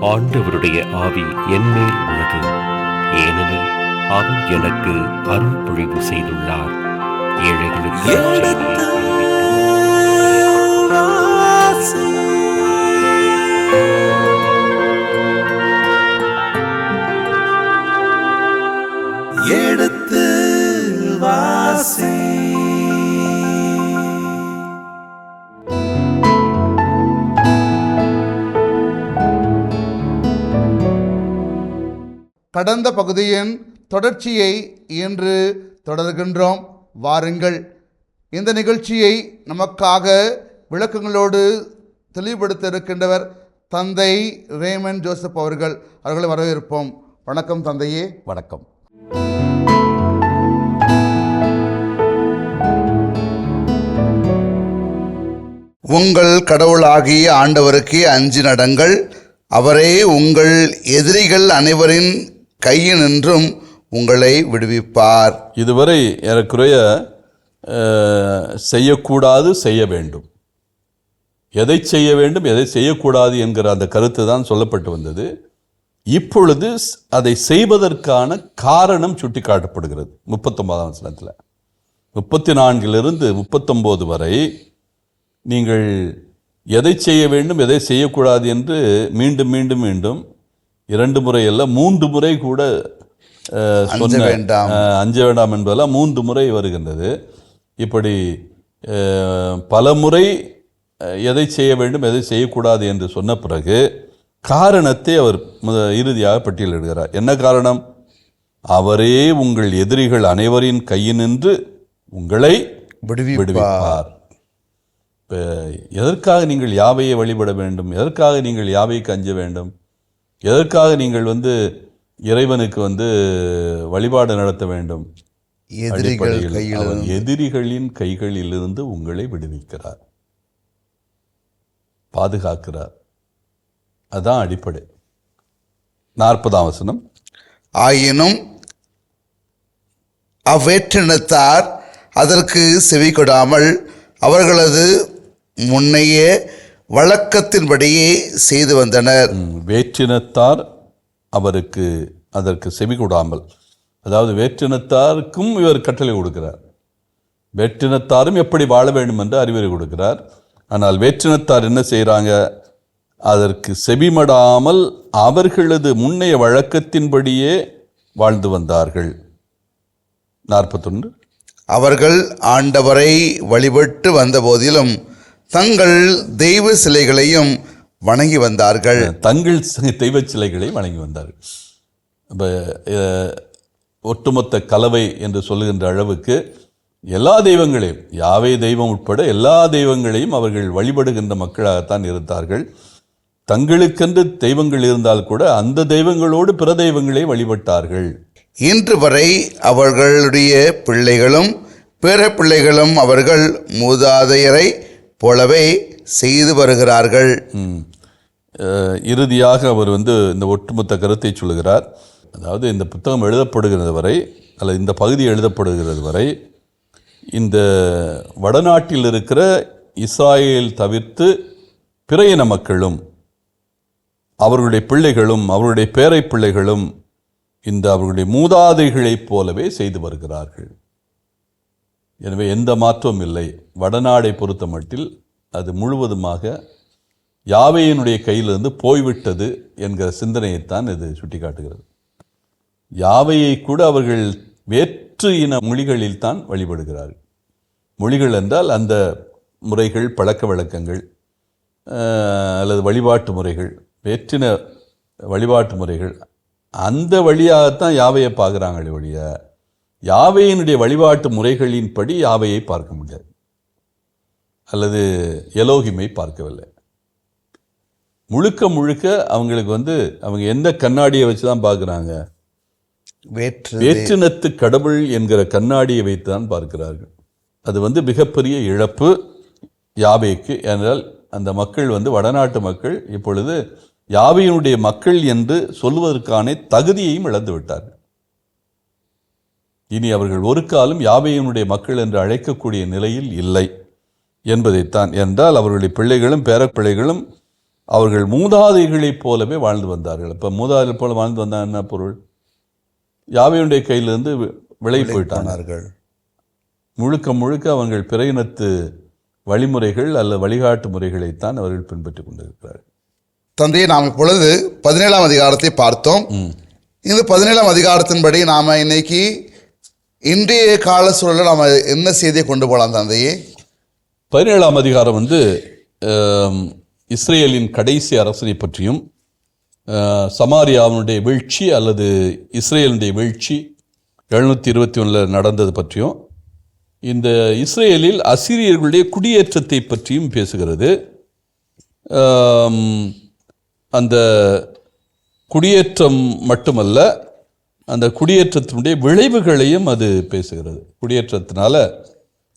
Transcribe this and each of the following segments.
ஆண்டவருடைய ஆவி என்மேல் உள்ளது, ஏனெனில் அவர் எனக்கு அருள் பொழிவு செய்துள்ளார். ஏழைகளுக்கு எடுத்து வாசி. கடந்த பகுதியின் தொடர்ச்சியை இன்று தொடர்கின்றோம். வாருங்கள், இந்த நிகழ்ச்சியை நமக்காக விளக்கங்களோடு தெளிவுபடுத்த இருக்கின்றவர் தந்தை ரேமன் ஜோசப் அவர்களை வரவேற்போம். வணக்கம் தந்தையே. வணக்கம். உங்கள் கடவுளாகிய ஆண்டவருக்கு அஞ்சி நடங்கள், அவரே உங்கள் எதிரிகள் அனைவரின் கையினின்றும் உங்களை விடுவிப்பார். இதுவரை ஏறக்குறைய செய்யக்கூடாது, செய்ய வேண்டும், எதை செய்ய வேண்டும், எதை செய்யக்கூடாது என்கிற அந்த கருத்து தான் சொல்லப்பட்டு வந்தது. இப்பொழுது அதை செய்வதற்கான காரணம் சுட்டி காட்டப்படுகிறது 39ஆம் வசனத்தில். 34 39 வரை நீங்கள் எதை செய்ய வேண்டும், எதை செய்யக்கூடாது என்று மீண்டும் மீண்டும் மீண்டும் 2 முறை அல்ல 3 முறை கூட அஞ்ச வேண்டாம் என்பதெல்லாம் 3 முறை வருகின்றது. இப்படி பல முறை எதை செய்ய வேண்டும், எதை செய்யக்கூடாது என்று சொன்ன பிறகு காரணத்தை அவர் இறுதியாக பட்டியலிடுகிறார். என்ன காரணம்? அவரே உங்கள் எதிரிகள் அனைவரின் கையினின்று உங்களை விடுவிப்பார். எதற்காக நீங்கள் யாவையை வழிபட வேண்டும், எதற்காக நீங்கள் யாவைக்கு அஞ்ச வேண்டும், எதற்காக நீங்கள் இறைவனுக்கு வழிபாடு நடத்த வேண்டும்? எதிரிகளின் கைகளிலிருந்து உங்களை விடுவிக்கிறார், பாதுகாக்கிறார். அதுதான் அடிப்படை. 40ஆம் வசனம். ஆயினும் அவ்வேற்றினத்தார் அதற்கு செவி கொடாமல் அவர்களது முன்னைய வழக்கத்தின்படியே செய்து வந்தனர். வேற்றினத்தார் அதற்கு செவி கொடாமல், அதாவது வேற்றினத்தாருக்கும் இவர் கட்டளை கொடுக்கிறார். வேற்றினத்தாரும் எப்படி வாழ வேண்டும் என்று அறிவுரை கொடுக்கிறார். ஆனால் வேற்றினத்தார் என்ன செய்கிறாங்க? அதற்கு செவிமடாமல் அவர்களது முன்னைய வழக்கத்தின்படியே வாழ்ந்து வந்தார்கள். 41. அவர்கள் ஆண்டவரை வழிபட்டு வந்த போதிலும் தங்கள் தெய்வ சிலைகளையும் வணங்கி வந்தார்கள். தங்கள் தெய்வ சிலைகளை வணங்கி வந்தார்கள். ஒட்டுமொத்த கலவை என்று சொல்லுகின்ற அளவுக்கு எல்லா தெய்வங்களையும், யாவே தெய்வம் உட்பட எல்லா தெய்வங்களையும் அவர்கள் வழிபடுகின்ற மக்களாகத்தான் இருந்தார்கள். தங்களுக்கென்று தெய்வங்கள் இருந்தால் கூட அந்த தெய்வங்களோடு பிற தெய்வங்களை வழிபட்டார்கள். இன்று வரை அவர்களுடைய பிள்ளைகளும் பிற பிள்ளைகளும் அவர்கள் மூதாதையரை போலவே செய்து வருகிறார்கள். இறுதியாக அவர் இந்த ஒட்டுமொத்த கருத்தை சொல்லுகிறார். அதாவது இந்த புத்தகம் எழுதப்படுகிறது வரை, அல்லது இந்த பகுதி எழுதப்படுகிறது வரை, இந்த வடநாட்டில் இருக்கிற இஸ்ராயேல் தவிர்த்து பிற இன மக்களும் அவர்களுடைய பிள்ளைகளும் அவர்களுடைய பேரை பிள்ளைகளும் அவர்களுடைய மூதாதைகளைப் போலவே செய்து வருகிறார்கள். எனவே எந்த மாற்றமும் இல்லை. வடநாடை பொறுத்த மட்டில் அது முழுவதுமாக யாவேயினுடைய கையிலிருந்து போய்விட்டது என்கிற சிந்தனையைத்தான் இது சுட்டி காட்டுகிறது. யாவையை கூட அவர்கள் வேற்று இன மொழிகளில் தான் வழிபடுகிறார்கள். மொழிகள் என்றால் அந்த முறைகள், பழக்க வழக்கங்கள் அல்லது வழிபாட்டு முறைகள், வேற்றின வழிபாட்டு முறைகள், அந்த வழியாகத்தான் யாவையை பார்க்குறாங்களே ஒழிய யாவையினுடைய வழிபாட்டு முறைகளின்படி யாவையை பார்க்க முடியாது, அல்லது எலோகிமை பார்க்கவில்லை. முழுக்க முழுக்க அவங்களுக்கு அவங்க எந்த கண்ணாடியை வச்சு தான் பார்க்குறாங்க? வேற்றினத்து கடவுள் என்கிற கண்ணாடியை வைத்து தான் பார்க்கிறார்கள். அது மிகப்பெரிய இழப்பு யாவேக்கு. ஏனென்றால் அந்த மக்கள் வடநாட்டு மக்கள் இப்பொழுது யாவையினுடைய மக்கள் என்று சொல்வதற்கான தகுதியையும் இழந்து விட்டார்கள். இனி அவர்கள் ஒரு காலம் யாவையினுடைய மக்கள் என்று அழைக்கக்கூடிய நிலையில் இல்லை என்பதைத்தான். என்றால் அவர்களுடைய பிள்ளைகளும் பேரப்பிள்ளைகளும் அவர்கள் மூதாதைகளைப் போலவே வாழ்ந்து வந்தார்கள். இப்போ மூதாதைகள் போல வாழ்ந்து வந்தால் என்ன பொருள்? யாவையுடைய கையிலிருந்து விலகி போயிட்டார்கள். முழுக்க முழுக்க அவர்கள் பிற இனத்து வழிமுறைகள் அல்ல வழிகாட்டு முறைகளைத்தான் அவர்கள் பின்பற்றி கொண்டிருக்கிறார்கள். தந்தையை நாம் இப்பொழுது 17ஆம் அதிகாரத்தை பார்த்தோம். இந்த 17ஆம் அதிகாரத்தின்படி நாம் இன்னைக்கு இன்றைய கால சூழலில் நாம் என்ன செய்தியை கொண்டு போகலாம் தந்தையே? 17ஆம் அதிகாரம் இஸ்ரேலின் கடைசி அரசனை பற்றியும் சமாரியாவினுடைய வீழ்ச்சி அல்லது இஸ்ரேலினுடைய வீழ்ச்சி 721 நடந்தது பற்றியும் இந்த இஸ்ரேலில் அசிரியர்களுடைய குடியேற்றத்தை பற்றியும் பேசுகிறது. அந்த குடியேற்றம் மட்டுமல்ல, அந்த குடியேற்றத்தினுடைய விளைவுகளையும் அது பேசுகிறது. குடியேற்றத்தினால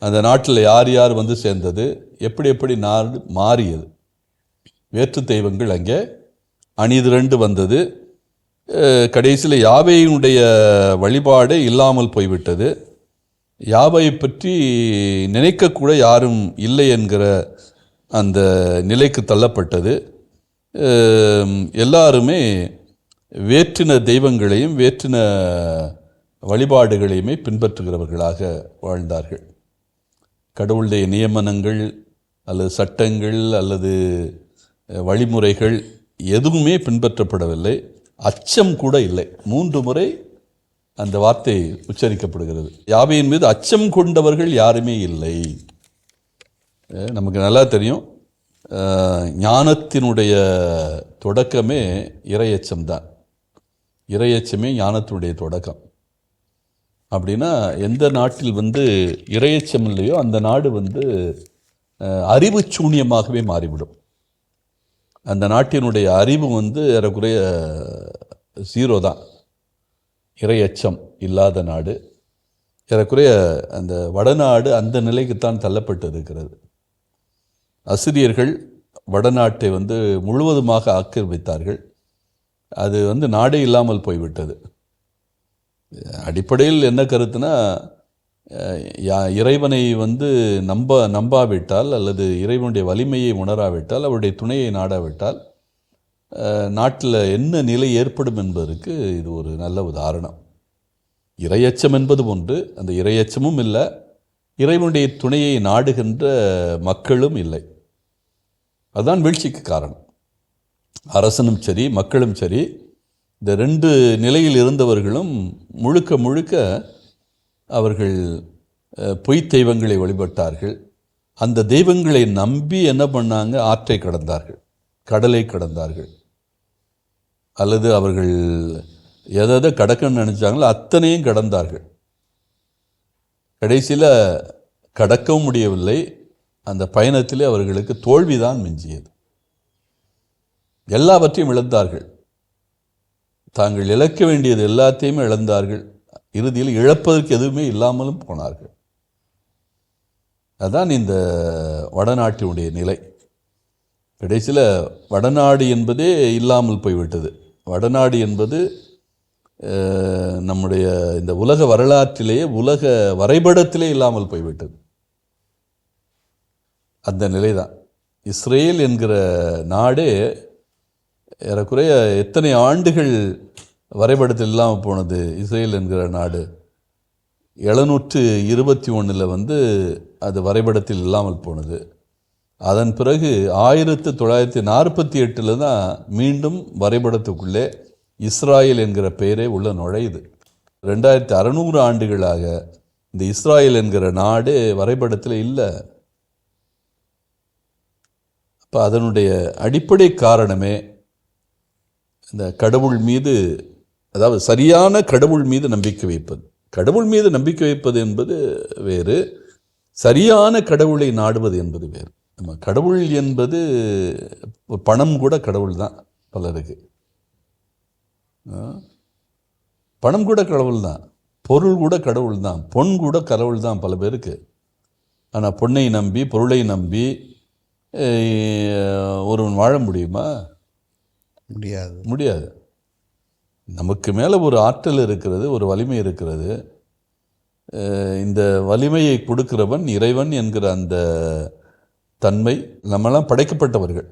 அந்த நாட்டில் யார் யார் வந்து சேர்ந்தது, எப்படி எப்படி நாடு மாறியது, வேற்று தெய்வங்கள் அங்கே அணிதிரண்டு வந்தது, கடைசியில் யாவையினுடைய வழிபாடே இல்லாமல் போய்விட்டது, யாவை பற்றி நினைக்கக்கூட யாரும் இல்லை என்கிற அந்த நிலைக்கு தள்ளப்பட்டது. எல்லாருமே வேற்றின தெய்வங்களையும் வேற்றின வழிபாடுகளையுமே பின்பற்றுகிறவர்களாக வாழ்ந்தார்கள். கடவுளுடைய நியமனங்கள் அல்லது சட்டங்கள் அல்லது வழிமுறைகள் எதுவுமே பின்பற்றப்படவில்லை. அச்சம் கூட இல்லை. 3 முறை அந்த வார்த்தை உச்சரிக்கப்படுகிறது. யாவையின் மீது அச்சம் கொண்டவர்கள் யாருமே இல்லை. நமக்கு நல்லா தெரியும், ஞானத்தினுடைய தொடக்கமே இறையச்சம்தான். இறையச்சமே ஞானத்தினுடைய தொடக்கம். அப்படின்னா எந்த நாட்டில் இறையச்சம் இல்லையோ அந்த நாடு அறிவு சூன்யமாகவே மாறிவிடும். அந்த நாட்டினுடைய அறிவு ஏறக்குறைய 0 தான். இறையச்சம் இல்லாத நாடு ஏறக்குறைய அந்த வடநாடு அந்த நிலைக்குத்தான் தள்ளப்பட்டு இருக்கிறது. அசிரியர்கள் வடநாட்டை முழுவதுமாக ஆக்கிரமித்தார்கள். அது நாடே இல்லாமல் போய்விட்டது. அடிப்படையில் என்ன கருத்துனா, இறைவனை நம்பாவிட்டால் அல்லது இறைவனுடைய வலிமையை உணராவிட்டால் அவருடைய துணையை நாடாவிட்டால் நாட்டில் என்ன நிலை ஏற்படும் என்பதற்கு இது ஒரு நல்ல உதாரணம். இறையச்சம் என்பது ஒன்று, அந்த இறையச்சமும் இல்லை, இறைவனுடைய துணையை நாடுகின்ற மக்களும் இல்லை. அதுதான் வீழ்ச்சிக்கு காரணம். அரசனும் சரி மக்களும் சரி, இந்த 2 நிலையில் இருந்தவர்களும் முழுக்க முழுக்க அவர்கள் பொய் தெய்வங்களை வழிபட்டார்கள். அந்த தெய்வங்களை நம்பி என்ன பண்ணாங்க? ஆற்றை கடந்தார்கள், கடலை கடந்தார்கள், அல்லது அவர்கள் எதை கடக்கணும்னு நினச்சாங்களோ அத்தனையும் கடந்தார்கள். கடைசியில் கடக்கவும் முடியவில்லை. அந்த பயணத்திலே அவர்களுக்கு தோல்விதான் மிஞ்சியது. எல்லாவற்றையும் இழந்தார்கள். தாங்கள் இழக்க வேண்டியது எல்லாத்தையுமே இழந்தார்கள். இறுதியில் இழப்பதற்கு எதுவுமே இல்லாமலும் போனார்கள். அதுதான் இந்த வடநாட்டினுடைய நிலை. கடைசியில் வடநாடு என்பதே இல்லாமல் போய்விட்டது. வடநாடு என்பது நம்முடைய இந்த உலக வரலாற்றிலேயே உலக வரைபடத்திலே இல்லாமல் போய்விட்டது. அந்த நிலை தான். இஸ்ரேல் என்கிற நாடே ஏறக்குறைய எத்தனை ஆண்டுகள் வரைபடத்தில் இல்லாமல் போனது? இஸ்ரேல் என்கிற நாடு 721 அது வரைபடத்தில் இல்லாமல் போனது. அதன் பிறகு 1948 தான் மீண்டும் வரைபடத்துக்குள்ளே இஸ்ராயல் என்கிற பெயரே உள்ள நுழையுது. 2600 ஆண்டுகளாக இந்த இஸ்ராயல் என்கிற நாடு வரைபடத்தில் இல்லை. அப்போ அதனுடைய அடிப்படை காரணமே இந்த கடவுள் மீது, அதாவது சரியான கடவுள் மீது நம்பிக்கை வைப்பது. கடவுள் மீது நம்பிக்கை வைப்பது என்பது வேறு, சரியான கடவுளை நாடுவது என்பது வேறு. நம்ம கடவுள் என்பது பணம் கூட கடவுள் தான் பலருக்கு. பணம் கூட கடவுள் தான், பொருள் கூட கடவுள் தான், பொன் கூட கடவுள் தான் பல பேருக்கு. ஆனால் பொன்னை நம்பி பொருளை நம்பி ஒருவன் வாழ முடியுமா? முடியாது. நமக்கு மேலே ஒரு ஆற்றல் இருக்கிறது, ஒரு வலிமை இருக்கிறது. இந்த வலிமையை கொடுக்கிறவன் இறைவன் என்கிற அந்த தன்மை. நம்மெல்லாம் படைக்கப்பட்டவர்கள்.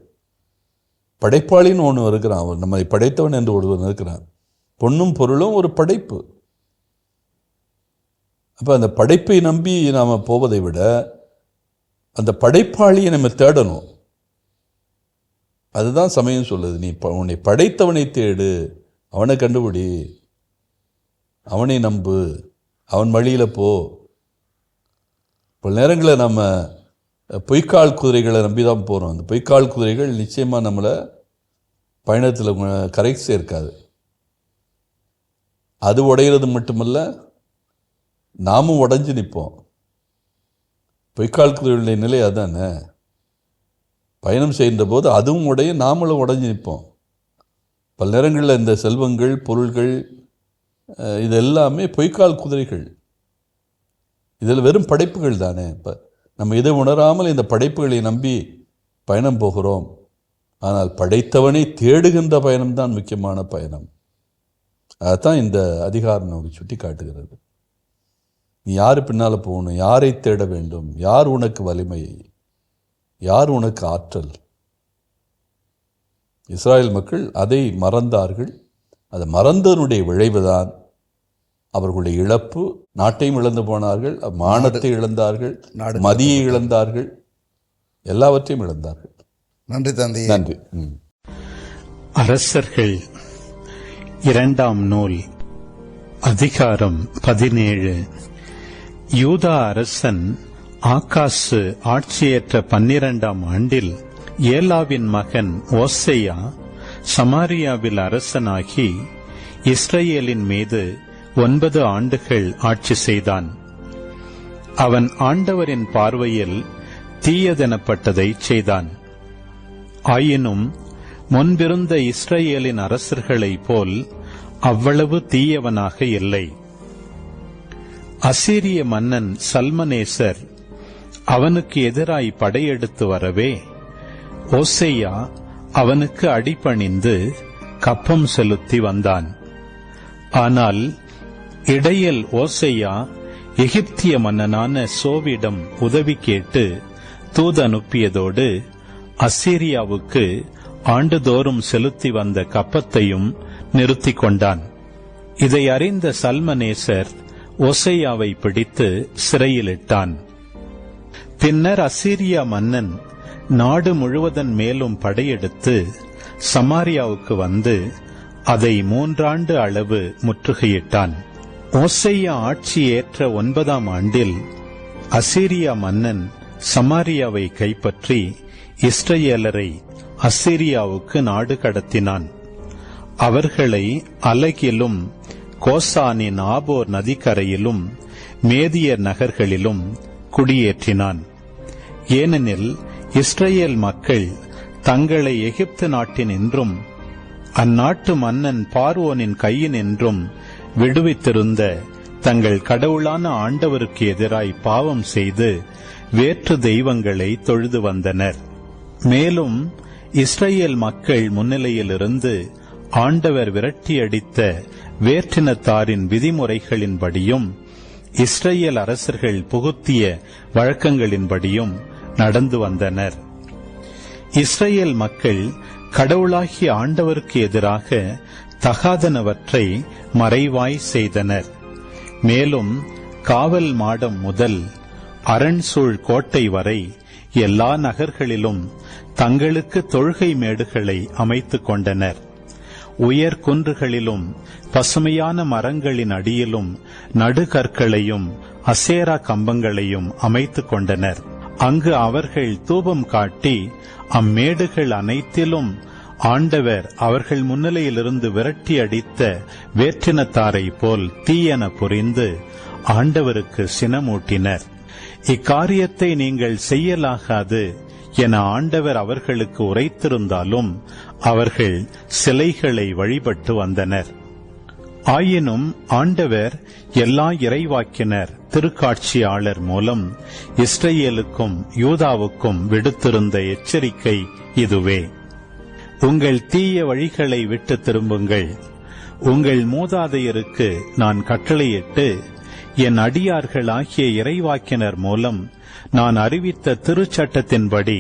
படைப்பாளின்னு ஒன்று இருக்கிறான், அவன் நம்மை படைத்தவன் என்று ஒருவன் இருக்கிறான். பொன்னும் பொருளும் ஒரு படைப்பு. அப்போ அந்த படைப்பை நம்பி நாம் போவதை விட அந்த படைப்பாளியை நம்ம தேடணும். அதுதான் சமயம் சொல்லுது. நீ உன்னை படைத்தவனை தேடு, அவனை கண்டுபிடி, அவனை நம்பு, அவன் வழியில் போ. பல நேரங்களில் நம்ம பொய்க்கால் குதிரைகளை நம்பி தான் போகிறோம். அந்த பொய்க்கால் குதிரைகள் நிச்சயமாக நம்மளை பயணத்தில் கரை சேர்க்காது. அது உடையிறது மட்டுமல்ல, நாமும் உடஞ்சி நிற்போம். பொய்க்கால் குதிரைகளுடைய நிலை அதானே. பயணம் செய்கின்ற போது அதுவும் உடைய, நாமளும் உடஞ்சி நிற்போம். பல நேரங்களில் இந்த செல்வங்கள், பொருள்கள், இது எல்லாமே பொய்க்கால் குதிரைகள். இதில் வெறும் படைப்புகள் தானே. இப்போ நம்ம இதை உணராமல் இந்த படைப்புகளை நம்பி பயணம் போகிறோம். ஆனால் படைத்தவனை தேடுகின்ற பயணம்தான் முக்கியமான பயணம். அதுதான் இந்த அதிகாரம் நமக்கு சுட்டி காட்டுகிறது. நீ யார் பின்னால் போகணும், யாரை தேட வேண்டும், யார் உனக்கு வலிமை, யார் உனக்கு ஆற்றல். இஸ்ராயேல் மக்கள் அதை மறந்தார்கள். அதை மறந்ததனுடைய விளைவுதான் அவர்களுடைய இழப்பு. நாட்டையும் இழந்து போனார்கள், மானத்தை இழந்தார்கள், மதியை இழந்தார்கள், எல்லாவற்றையும் இழந்தார்கள். நன்றி தந்தை. நன்றி. அரசர்கள் 2ஆம் நூல் அதிகாரம் 17. யூதா அரசன் ஆகாசு ஆட்சியேற்ற 12ஆம் ஆண்டில் ஏலாவின் மகன் ஓசையா சமாரியாவில் அரசனாகி இஸ்ரவேலின் மீது 9 ஆண்டுகள் ஆட்சி செய்தான். அவன் ஆண்டவரின் பார்வையில் தீயதெனப்பட்டதை செய்தான். ஆயினும் முன்பிருந்த இஸ்ரவேலின் அரசர்களைப் போல் அவ்வளவு தீயவனாக இல்லை. அசீரிய மன்னன் சல்மனேசர் அவனுக்கு எதிராய் படையெடுத்து வரவே ஓசையா அவனுக்கு அடிபணிந்து கப்பம் செலுத்தி வந்தான். ஆனால் இடையில் ஓசையா எகிப்திய மன்னனான சோவிடம் உதவி கேட்டு தூதனுப்பியதோடு அசீரியாவுக்கு ஆண்டுதோறும் செலுத்தி வந்த கப்பத்தையும் நிறுத்திக் கொண்டான். இதை அறிந்த சல்மனேசர் ஓசையாவை பிடித்து சிறையிலிட்டான். பின்னர் அசீரியா மன்னன் நாடு முழுவதன் மேலும் படையெடுத்து சமாரியாவுக்கு வந்து அதை 3 ஆண்டு அளவு முற்றுகையிட்டான். ஓசையா ஆட்சி ஏற்ற 9ஆம் ஆண்டில் அசீரியா மன்னன் சமாரியாவை கைப்பற்றி இஸ்ரவேலரை அசீரியாவுக்கு நாடு கடத்தினான். அவர்களை அலகிலும் கோசானின் ஆபோர் நதிக்கரையிலும் மேதியர் நகர்களிலும் குடியேற்றினான். ஏனெனில் இஸ்ரவேல் மக்கள் தங்களை எகிப்து நாட்டினின்றும் அந்நாட்டு மன்னன் பார்வோனின் கையினின்றும் விடுவித்திருந்த தங்கள் கடவுளான ஆண்டவருக்கு எதிராய் பாவம் செய்து வேற்று தெய்வங்களை தொழுது வந்தனர். மேலும் இஸ்ரவேல் மக்கள் முன்னிலையிலிருந்து ஆண்டவர் விரட்டியடித்த வேற்றினத்தாரின் விதிமுறைகளின்படியும் இஸ்ரவேல் அரசர்கள் புகுத்திய வழக்கங்களின்படியும் நடந்து வந்தனர். இஸ்ரவேல் மக்கள் கடவுளாகிய ஆண்டவருக்கு எதிராக தகாதனவற்றை மறைவாய் செய்தனர். மேலும் காவல் மாடம் முதல் அரண்சூழ் கோட்டை வரை எல்லா நகர்களிலும் தங்களுக்கு தொழுகை மேடுகளை அமைத்துக் கொண்டனர். உயர் குன்றுகளிலும் பசுமையான மரங்களின் அடியிலும் நடுகற்களையும் அசேரா கம்பங்களையும் அமைத்துக் கொண்டனர். அங்கு அவர்கள் தூபம் காட்டி அம்மேடுகள் அனைத்திலும் ஆண்டவர் அவர்கள் முன்னிலையிலிருந்து விரட்டி அடித்த வேற்றினத்தாரை போல் தீயென புரிந்து ஆண்டவருக்கு சினமூட்டினர். இக்காரியத்தை நீங்கள் செய்யலாகாது என ஆண்டவர் அவர்களுக்கு உரைத்திருந்தாலும் அவர்கள் சிலைகளை வழிபட்டு வந்தனர். ஆயினும் ஆண்டவர் எல்லா இறைவாக்கினர் திருக்காட்சியாளர் மூலம் இஸ்ரவேலுக்கும் யூதாவுக்கும் விடுத்திருந்த எச்சரிக்கை இதுவே: உங்கள் தீய வழிகளை விட்டு திரும்புங்கள். உங்கள் மூதாதையருக்கு நான் கட்டளையிட்டு என் அடியார்களாகிய இறைவாக்கினர் மூலம் நான் அறிவித்த திருச்சட்டத்தின்படி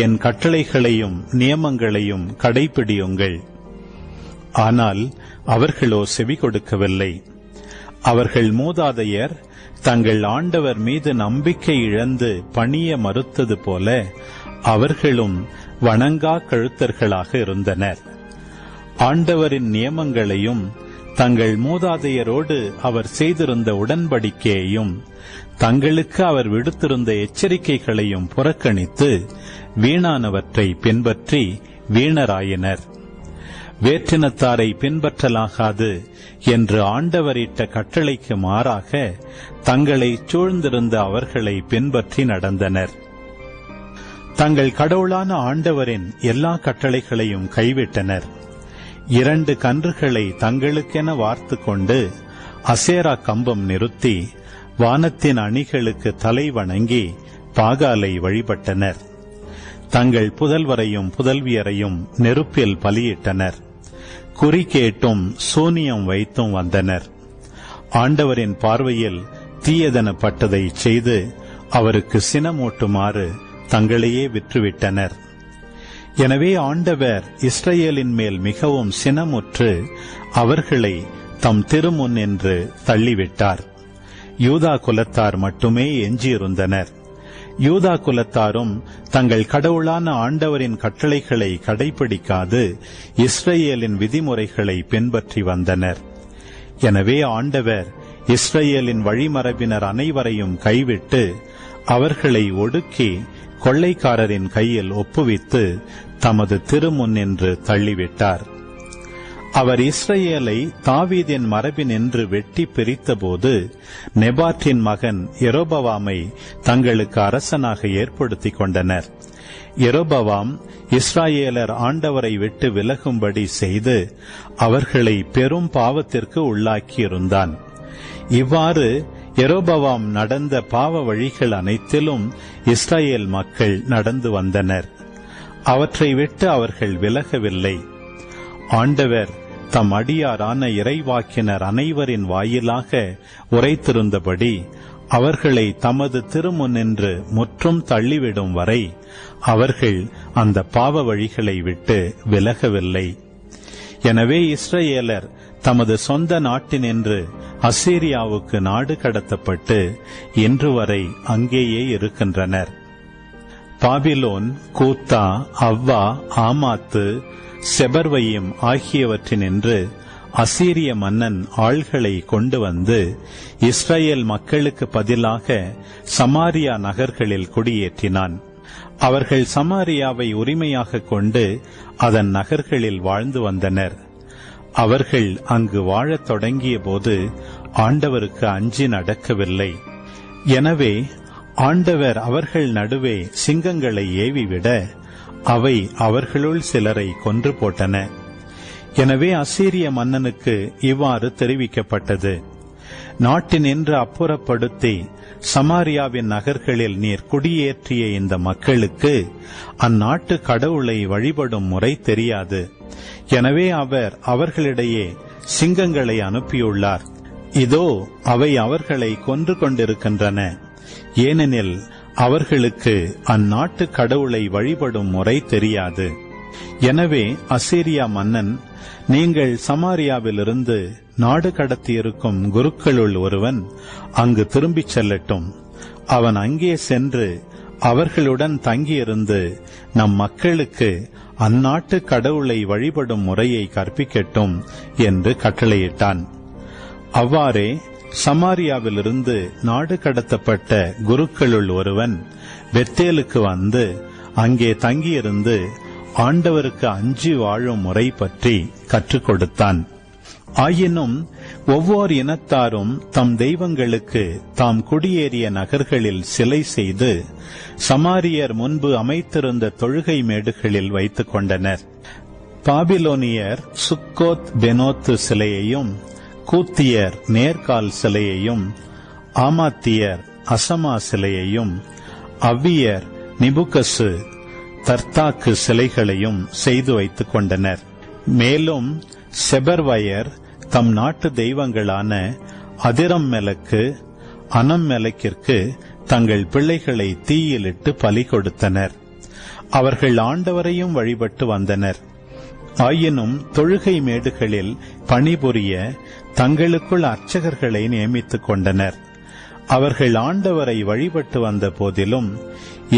என் கட்டளைகளையும் நியமங்களையும் கடைப்பிடியுங்கள். ஆனால் அவர்களோ செவி கொடுக்கவில்லை. அவர்கள் மூதாதையர் தங்கள் ஆண்டவர் மீது நம்பிக்கை இழந்து பணிய மறுத்தது போல அவர்களும் வணங்கா கழுத்தர்களாக இருந்தனர். ஆண்டவரின் நியமங்களையும் தங்கள் மூதாதையரோடு அவர் செய்திருந்த உடன்படிக்கையையும் தங்களுக்கு அவர் விடுத்திருந்த எச்சரிக்கைகளையும் புறக்கணித்து வீணானவற்றை பின்பற்றி வீணராயினர். வேற்றினத்தாரை பின்பற்றலாகாது என்று ஆண்டவரிட்ட கட்டளைக்கு மாறாக தங்களை சூழ்ந்திருந்த அவர்களை பின்பற்றி நடந்தனர். தங்கள் கடவுளான ஆண்டவரின் எல்லா கட்டளைகளையும் கைவிட்டனர். 2 கன்றுகளை தங்களுக்கென வார்த்து கொண்டு அசேரா கம்பம் நிறுத்தி வானத்தின் அணிகளுக்கு தலை வணங்கி பாகாலை வழிபட்டனர். தங்கள் புதல்வரையும் புதல்வியரையும் நெருப்பில் பலியிட்டனர். குறி கேட்டும் சூனியம் வைத்தும் வந்தனர். ஆண்டவரின் பார்வையில் தீயதனப்பட்டதை செய்து அவருக்கு சினமூட்டுமாறு தங்களையே விற்றுவிட்டனர். எனவே ஆண்டவர் இஸ்ரவேலின் மேல் மிகவும் சினமுற்று அவர்களை தம் திருமுன் என்று தள்ளிவிட்டார். யூதா குலத்தார் மட்டுமே எஞ்சியிருந்தனர். யூதா குலத்தாரும் தங்கள் கடவுளான ஆண்டவரின் கட்டளைகளை கடைபிடிக்காது இஸ்ரவேலின் விதிமுறைகளை பின்பற்றி வந்தனர். எனவே ஆண்டவர் இஸ்ரவேலின் வழிமரபினர் அனைவரையும் கைவிட்டு அவர்களை ஒடுக்கி கொள்ளைக்காரரின் கையில் ஒப்புவித்து தமது திருமுன்னின்று தள்ளிவிட்டார். அவர் இஸ்ரவேலை தாவீதின் மரபினின்று வெட்டி பிரித்தபோது நெபாட்டின் மகன் யெரொபவாமை தங்களுக்கு அரசனாக ஏற்படுத்திக் கொண்டனர். யெரொபவாம் இஸ்ராயேலர் ஆண்டவரை விட்டு விலகும்படி செய்து அவர்களை பெரும் பாவத்திற்கு உள்ளாக்கியிருந்தான். இவ்வாறு யெரொபவாம் நடந்த பாவ வழிகள் அனைத்திலும் இஸ்ரவேல் மக்கள் நடந்து வந்தனர். அவற்றை விட்டு அவர்கள் விலகவில்லை. ஆண்டவர் தம் அடியாரான இறைவாக்கினர் அனைவரின் வாயிலாக உரைத்திருந்தபடி அவர்களை தமது திருமுன்னின்று முற்றும் தள்ளிவிடும் வரை அவர்கள் அந்த பாவ வழிகளை விட்டு விலகவில்லை. எனவே இஸ்ரவேலர் தமது சொந்த நாட்டினின்று அசீரியாவுக்கு நாடு கடத்தப்பட்டு இன்று வரை அங்கேயே இருக்கின்றனர். பாபிலோன், கூத்தா, அவ்வா, ஆமாத்து, செபர்வயிம் ஆகியவற்றினின்று அசீரிய மன்னன் ஆள்களை கொண்டு வந்து இஸ்ரவேல் மக்களுக்கு பதிலாக சமாரியா நகர்களில் குடியேற்றினான். அவர்கள் சமாரியாவை உரிமையாக கொண்டு அதன் நகர்களில் வாழ்ந்து வந்தனர். அவர்கள் அங்கு வாழத் தொடங்கிய போது ஆண்டவருக்கு அஞ்சி நடக்கவில்லை. எனவே ஆண்டவர் அவர்கள் நடுவே சிங்கங்களை ஏவிவிட அவை அவர்களுள் சிலரை கொன்று போட்டன. எனவே அசீரிய மன்னனுக்கு இவ்வாறு தெரிவிக்கப்பட்டது: நாட்டினின்று அப்புறப்படுத்தி சமாரியாவின் நகர்களில் நீர் குடியேற்றிய இந்த மக்களுக்கு அந்நாட்டு கடவுளை வழிபடும் முறை தெரியாது. எனவே அவர் அவர்களிடையே சிங்கங்களை அனுப்பியுள்ளார். இதோ அவை அவர்களை கொன்று கொண்டிருக்கின்றன. ஏனெனில் அவர்களுக்கு அந்நாட்டு கடவுளை வழிபடும் முறை தெரியாது. எனவே அசீரியா மன்னன், நீங்கள் சமாரியாவிலிருந்து நாடு கடத்தியிருக்கும் குருக்களுள் ஒருவன் அங்கு திரும்பிச் செல்லட்டும். அவன் அங்கே சென்று அவர்களுடன் தங்கியிருந்து நம் மக்களுக்கு அந்நாட்டு கடவுளை வழிபடும் முறையை கற்பிக்கட்டும் என்று கட்டளையிட்டான். அவ்வாறே சமாரியாவிலிருந்து நாடு கடத்தப்பட்ட குருக்களுள் ஒருவன் பெத்தேலுக்கு வந்து அங்கே தங்கியிருந்து ஆண்டவருக்கு அஞ்சி வாழும் முறை பற்றி கற்றுக் கொடுத்தான். ஆயினும் ஒவ்வொரு இனத்தாரும் தம் தெய்வங்களுக்கு தாம் குடியேறிய நகர்களில் சிலை செய்து சமாரியர் முன்பு அமைத்திருந்த தொழுகை மேடுகளில் வைத்துக் கொண்டனர். பாபிலோனியர் சுக்கோத் பெனோத்து சிலையையும், கூத்தியர் நேர்கால் சிலையையும், ஆமாத்தியர் அசமா சிலையையும், அவ்வியர் நிபுகசு தர்த்தாக்கு சிலைகளையும் செய்து வைத்துக் கொண்டனர். மேலும் செபர்வயர் தம் நாட்டு தெய்வங்களான அதிரம்மெலக்கு, அனம்மெலக்கிற்கு தங்கள் பிள்ளைகளை தீயிலிட்டு பலி கொடுத்தனர். அவர்கள் ஆண்டவரையும் வழிபட்டு வந்தனர். ஆயினும் தொழுகை மேடுகளில் பணிபுரிய தங்களுக்குள் அர்ச்சகர்களை நியமித்துக் கொண்டனர். அவர்கள் ஆண்டவரை வழிபட்டு வந்த போதிலும்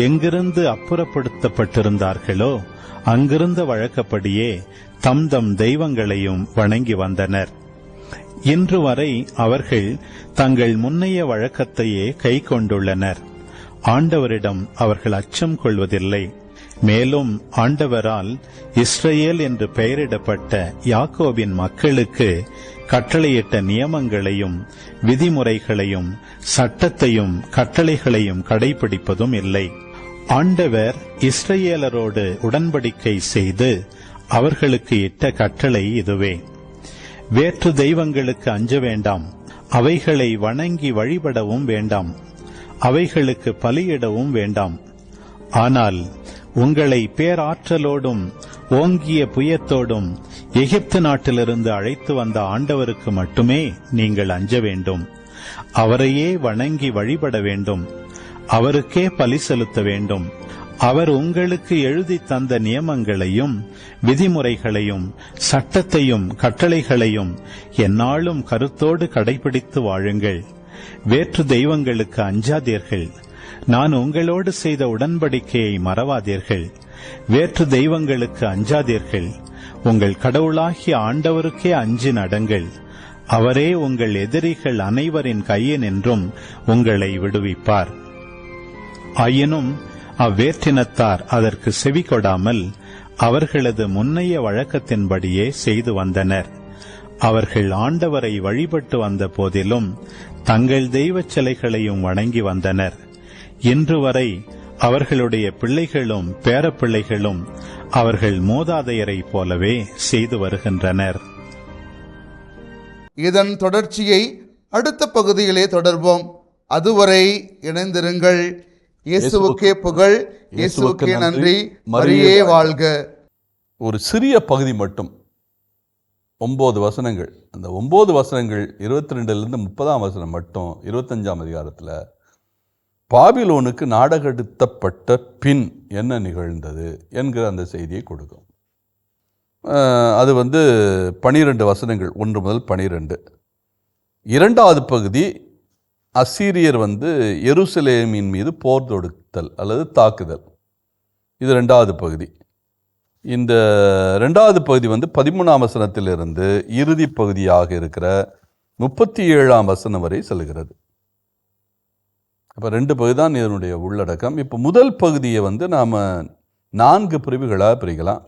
எங்கிருந்து அப்புறப்படுத்தப்பட்டிருந்தார்களோ அங்கிருந்த வழக்கப்படியே தம் தம் தெய்வங்களையும் வணங்கி வந்தனர். இன்று வரை அவர்கள் தங்கள் முன்னைய வழக்கத்தையே கை கொண்டுள்ளனர். ஆண்டவரிடம் அவர்கள் அச்சம் கொள்வதில்லை. மேலும் ஆண்டவரால் இஸ்ரேல் என்று பெயரிடப்பட்ட யாக்கோபின் மக்களுக்கு கட்டளையிட்ட நியமங்களையும் விதிமுறைகளையும் சட்டத்தையும் கட்டளைகளையும் கடைபிடிப்பதும் இல்லை. ஆண்டவர் இஸ்ரேலரோடு உடன்படிக்கை செய்து அவர்களுக்கு இட்ட கட்டளை இதுவே: வேற்று தெய்வங்களுக்கு அஞ்ச வேண்டாம், அவைகளை வணங்கி வழிபடவும் வேண்டாம், அவைகளுக்கு பலியிடவும் வேண்டாம். ஆனால் உங்களை பேராற்றலோடும் ஓங்கிய புயத்தோடும் எகிப்து நாட்டிலிருந்து அழைத்து வந்த ஆண்டவருக்கு மட்டுமே நீங்கள் அஞ்ச வேண்டும். அவரையே வணங்கி வழிபட வேண்டும். அவருக்கே பலி செலுத்த வேண்டும். அவர் உங்களுக்கு எழுதி தந்த நியமங்களையும் விதிமுறைகளையும் சட்டத்தையும் கட்டளைகளையும் எந்நாளும் கருத்தோடு கடைபிடித்து வாழுங்கள். வேற்று தெய்வங்களுக்கு அஞ்சாதீர்கள். நான் உங்களோடு செய்த உடன்படிக்கையை மறவாதீர்கள். வேற்று தெய்வங்களுக்கு அஞ்சாதீர்கள். உங்கள் கடவுளாகிய ஆண்டவருக்கே அஞ்சி நடங்கள். அவரே உங்கள் எதிரிகள் அனைவரின் கையினின்றும் உங்களை விடுவிப்பார். ஆயினும் அவ்வேற்றினத்தார் அதற்கு செவி கொடாமல் அவர்களது முன்னைய வழக்கத்தின்படியே செய்து வந்தனர். அவர்கள் ஆண்டவரை வழிபட்டு வந்த போதிலும் தங்கள் தெய்வச் சிலைகளையும் வணங்கி வந்தனர். இன்று வரை அவர்களுடைய பிள்ளைகளும் பேரப்பிள்ளைகளும் அவர்கள் மூதாதையரைப் போலவே செய்து வருகின்றனர். இதன் தொடர்ச்சியை அடுத்த பகுதியிலே தொடர்வோம். அதுவரை இணைந்திருங்கள். இயேசுவுக்கே புகழ், இயேசுவுக்கே நன்றி, மரியே வாழ்க. ஒரு சிறிய பகுதி மட்டும், 9 வசனங்கள். அந்த 9 வசனங்கள் 22லிருந்து 30ஆம் வசனம் மட்டும் 25ஆம் அதிகாரத்தில் பாபிலோனுக்கு நாடகெடுத்தப்பட்ட பின் என்ன நிகழ்ந்தது என்கிற அந்த செய்தியை கொடுக்கும். அது 12 வசனங்கள், 1 முதல் 12. இரண்டாவது பகுதி அசீரியர் எருசலேமின் மீது போர் தொடுத்தல் அல்லது தாக்குதல். இது 2வது பகுதி. இந்த 2வது பகுதி 13ஆம் வசனத்திலிருந்து இறுதி பகுதியாக இருக்கிற 37ஆம் வசனம் வரை செல்கிறது. அப்போ 2 பகுதி தான் இதனுடைய உள்ளடக்கம். இப்போ முதல் பகுதியை நாம் 4 பிரிவுகளாக பிரிக்கலாம்.